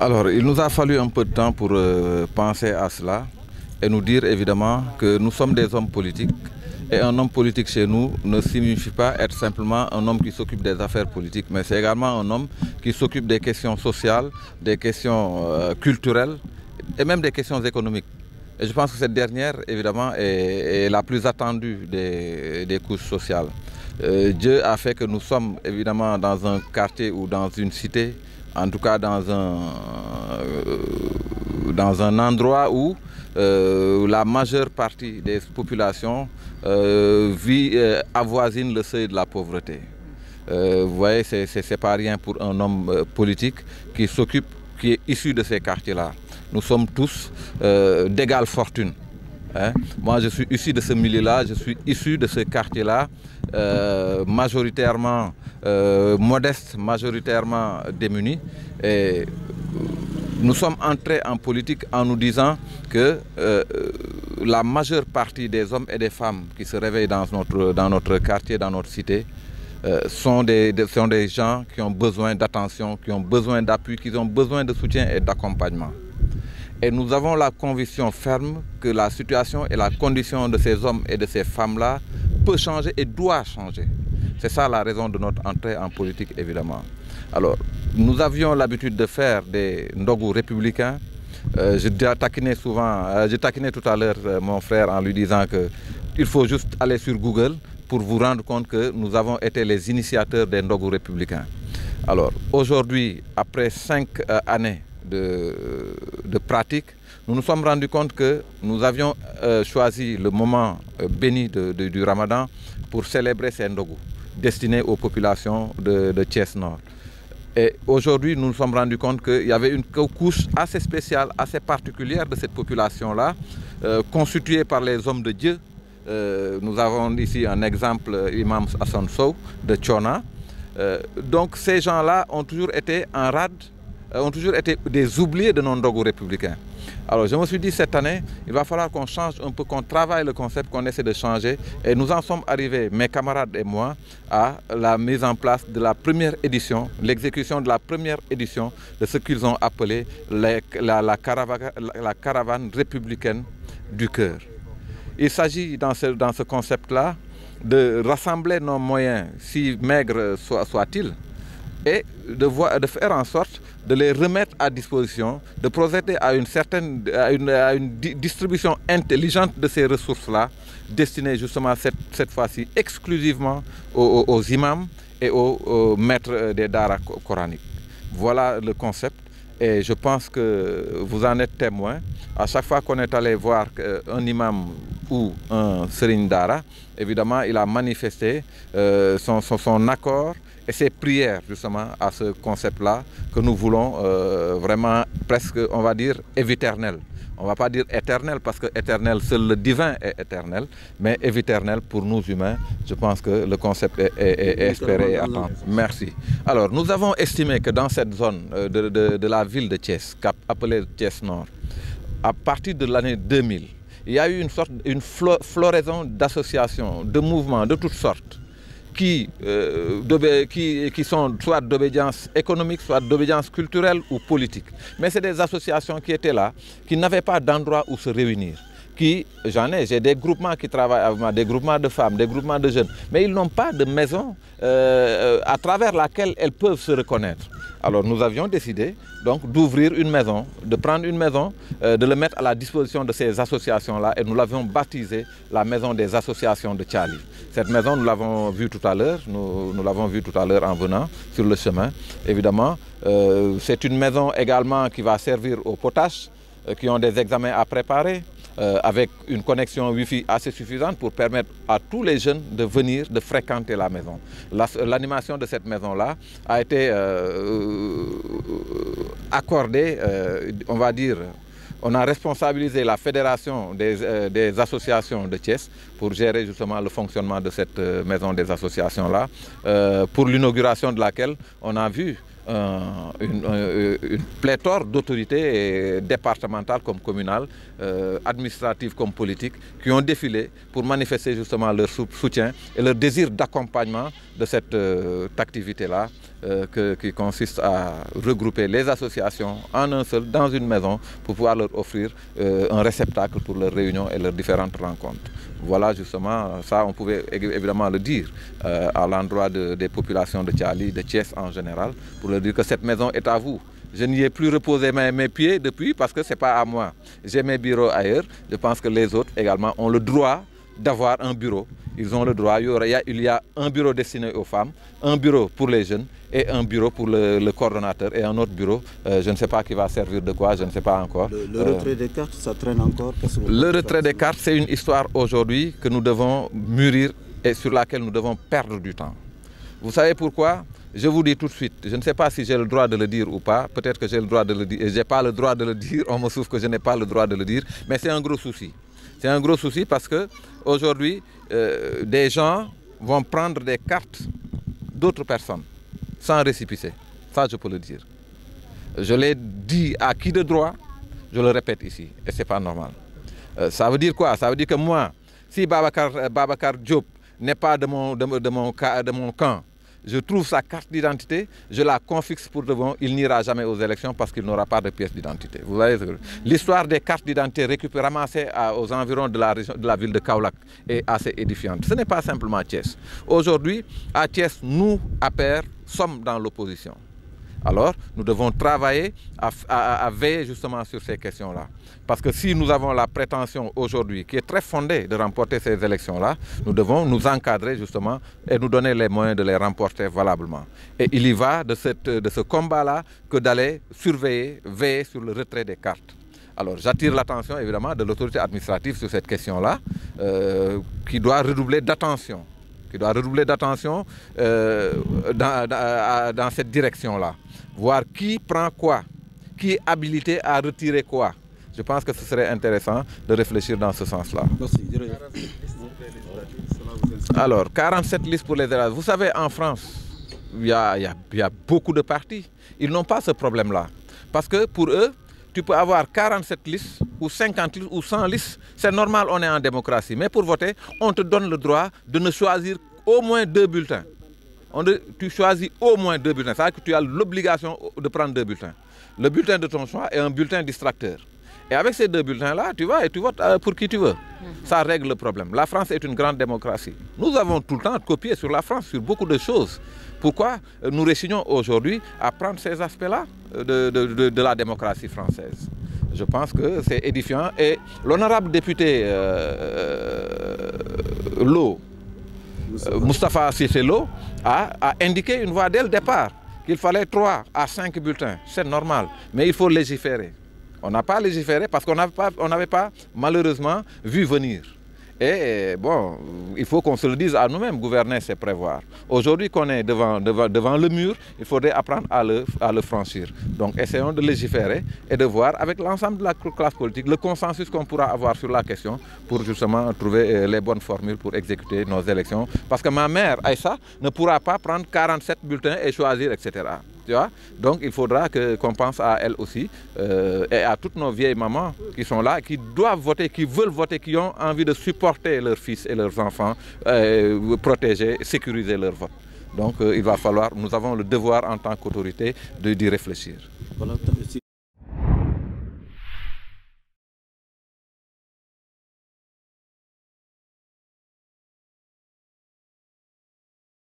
Alors, il nous a fallu un peu de temps pour penser à cela et nous dire évidemment que nous sommes des hommes politiques et un homme politique chez nous ne signifie pas être simplement un homme qui s'occupe des affaires politiques, mais c'est également un homme qui s'occupe des questions sociales, des questions culturelles et même des questions économiques. Et je pense que cette dernière, évidemment, est la plus attendue des couches sociales. Dieu a fait que nous sommes évidemment dans un quartier ou dans une cité, en tout cas dans un endroit où la majeure partie des populations avoisine le seuil de la pauvreté. Vous voyez, c'est pas rien pour un homme politique qui est issu de ces quartiers-là. Nous sommes tous d'égale fortune. Hein? Moi, je suis issu de ce milieu-là, je suis issu de ce quartier-là, majoritairement modeste, majoritairement démuni. Et nous sommes entrés en politique en nous disant que la majeure partie des hommes et des femmes qui se réveillent dans notre quartier, dans notre cité, sont des gens qui ont besoin d'attention, qui ont besoin d'appui, qui ont besoin de soutien et d'accompagnement. Et nous avons la conviction ferme que la situation et la condition de ces hommes et de ces femmes-là peut changer et doit changer. C'est ça la raison de notre entrée en politique, évidemment. Alors, nous avions l'habitude de faire des ndogou républicains. Je taquinais tout à l'heure mon frère en lui disant qu'il faut juste aller sur Google pour vous rendre compte que nous avons été les initiateurs des ndogou républicains. Alors, aujourd'hui, après 5 années de pratique, nous nous sommes rendus compte que nous avions choisi le moment béni du Ramadan pour célébrer ces ndogou destinés aux populations de Thiès Nord. Et aujourd'hui, nous nous sommes rendus compte qu'il y avait une couche assez spéciale, assez particulière de cette population-là, constituée par les hommes de Dieu. Nous avons ici un exemple, Imam Hassan Sow de Tchona. Donc ces gens-là ont toujours été en rade, ont toujours été des oubliés de nos ndogou républicains. Alors je me suis dit cette année, il va falloir qu'on change un peu, qu'on travaille le concept, qu'on essaie de changer. Et nous en sommes arrivés, mes camarades et moi, à la mise en place de la première édition, l'exécution de la première édition de ce qu'ils ont appelé la caravane républicaine du cœur. Il s'agit dans ce concept-là de rassembler nos moyens, si maigres soient-ils, et de faire en sorte de les remettre à disposition, de procéder à une distribution intelligente de ces ressources-là, destinées justement cette fois-ci exclusivement aux imams et aux maîtres des daras coraniques. Voilà le concept et je pense que vous en êtes témoin. À chaque fois qu'on est allé voir un imam ou un serigne dara, évidemment, il a manifesté son accord et ses prières justement à ce concept-là que nous voulons vraiment presque, on va dire, éviternel. On ne va pas dire éternel parce que éternel, seul le divin est éternel, mais éviternel pour nous humains, je pense que le concept est espéré et attendu. Merci. Alors, nous avons estimé que dans cette zone de la ville de Thiès, appelée Thiès Nord, à partir de l'année 2000, il y a eu une floraison d'associations, de mouvements de toutes sortes, qui sont soit d'obédience économique, soit d'obédience culturelle ou politique. Mais c'est des associations qui étaient là, qui n'avaient pas d'endroit où se réunir. J'ai des groupements qui travaillent avec moi, des groupements de femmes, des groupements de jeunes, mais ils n'ont pas de maison à travers laquelle elles peuvent se reconnaître. Alors nous avions décidé donc d'ouvrir une maison, de prendre une maison, de le mettre à la disposition de ces associations-là et nous l'avions baptisée la maison des associations de Thiali. Cette maison, nous l'avons vue tout à l'heure, nous l'avons vue tout à l'heure en venant sur le chemin. Évidemment, c'est une maison également qui va servir aux potaches, qui ont des examens à préparer, avec une connexion Wi-Fi assez suffisante pour permettre à tous les jeunes de venir, de fréquenter la maison. L'animation de cette maison-là a été accordée, on va dire, on a responsabilisé la fédération des associations de Thiès pour gérer justement le fonctionnement de cette maison des associations-là, pour l'inauguration de laquelle on a vu une pléthore d'autorités départementales comme communales, administratives comme politiques, qui ont défilé pour manifester justement leur soutien et leur désir d'accompagnement de cette activité-là, qui consiste à regrouper les associations en un seul, dans une maison, pour pouvoir leur offrir un réceptacle pour leurs réunions et leurs différentes rencontres. Voilà justement, ça on pouvait évidemment le dire à l'endroit des populations de Thiali, de Thiès en général, pour leur dire que cette maison est à vous. Je n'y ai plus reposé mes pieds depuis parce que ce n'est pas à moi. J'ai mes bureaux ailleurs. Je pense que les autres également ont le droit d'avoir un bureau. Ils ont le droit. Il y a un bureau destiné aux femmes, un bureau pour les jeunes et un bureau pour le coordonnateur et un autre bureau. Je ne sais pas qui va servir de quoi, je ne sais pas encore. Le retrait des cartes, ça traîne encore? Le retrait des cartes, c'est une histoire aujourd'hui que nous devons mûrir et sur laquelle nous devons perdre du temps. Vous savez pourquoi? Je vous dis tout de suite, je ne sais pas si j'ai le droit de le dire ou pas, peut-être que j'ai le droit de le dire, et je n'ai pas le droit de le dire, on me souffle que je n'ai pas le droit de le dire, mais c'est un gros souci. C'est un gros souci parce qu'aujourd'hui, des gens vont prendre des cartes d'autres personnes sans récépissé. Ça, je peux le dire. Je l'ai dit à qui de droit, je le répète ici, et ce n'est pas normal. Ça veut dire quoi? Ça veut dire que moi, si Babacar Diop n'est pas de mon camp, je trouve sa carte d'identité, je la confixe pour de bon, il n'ira jamais aux élections parce qu'il n'aura pas de pièce d'identité. Vous voyez, l'histoire des cartes d'identité ramassées aux environs de la ville de Kaolack est assez édifiante. Ce n'est pas simplement Thiès. Aujourd'hui, à Thiès, nous, APR, sommes dans l'opposition. Alors, nous devons travailler à veiller justement sur ces questions-là. Parce que si nous avons la prétention aujourd'hui, qui est très fondée, de remporter ces élections-là, nous devons nous encadrer justement et nous donner les moyens de les remporter valablement. Et il y va de ce combat-là que d'aller surveiller, veiller sur le retrait des cartes. Alors, j'attire l'attention évidemment de l'autorité administrative sur cette question-là, qui doit redoubler d'attention. Dans cette direction-là. Voir qui prend quoi, qui est habilité à retirer quoi. Je pense que ce serait intéressant de réfléchir dans ce sens-là. Alors, 47 listes pour les élèves. Vous savez, en France, il y a beaucoup de partis. Ils n'ont pas ce problème-là. Parce que pour eux, tu peux avoir 47 listes, ou 50 listes, ou 100 listes. C'est normal, on est en démocratie. Mais pour voter, on te donne le droit de ne choisir au moins 2 bulletins. Tu choisis au moins 2 bulletins. C'est-à-dire que tu as l'obligation de prendre 2 bulletins. Le bulletin de ton choix est un bulletin distracteur. Et avec ces 2 bulletins-là, tu vas et tu votes pour qui tu veux. Ça règle le problème. La France est une grande démocratie. Nous avons tout le temps copié sur la France, sur beaucoup de choses. Pourquoi nous résignons aujourd'hui à prendre ces aspects-là de la démocratie française? Je pense que c'est édifiant. Et l'honorable député Moustapha Cissé Lo a indiqué une voie dès le départ qu'il fallait 3 à 5 bulletins. C'est normal, mais il faut légiférer. On n'a pas légiféré parce qu'on n'avait pas malheureusement vu venir. Et bon, il faut qu'on se le dise à nous-mêmes, gouverner c'est prévoir. Aujourd'hui qu'on est devant le mur, il faudrait apprendre à le franchir. Donc essayons de légiférer et de voir avec l'ensemble de la classe politique le consensus qu'on pourra avoir sur la question pour justement trouver les bonnes formules pour exécuter nos élections. Parce que ma mère, Aïssa, ne pourra pas prendre 47 bulletins et choisir, etc. Tu vois? Donc il faudra qu'on pense à elle aussi et à toutes nos vieilles mamans qui sont là, qui doivent voter, qui veulent voter, qui ont envie de supporter leurs fils et leurs enfants, protéger, sécuriser leur vote. Donc il va falloir, nous avons le devoir en tant qu'autorité d'y réfléchir. Voilà.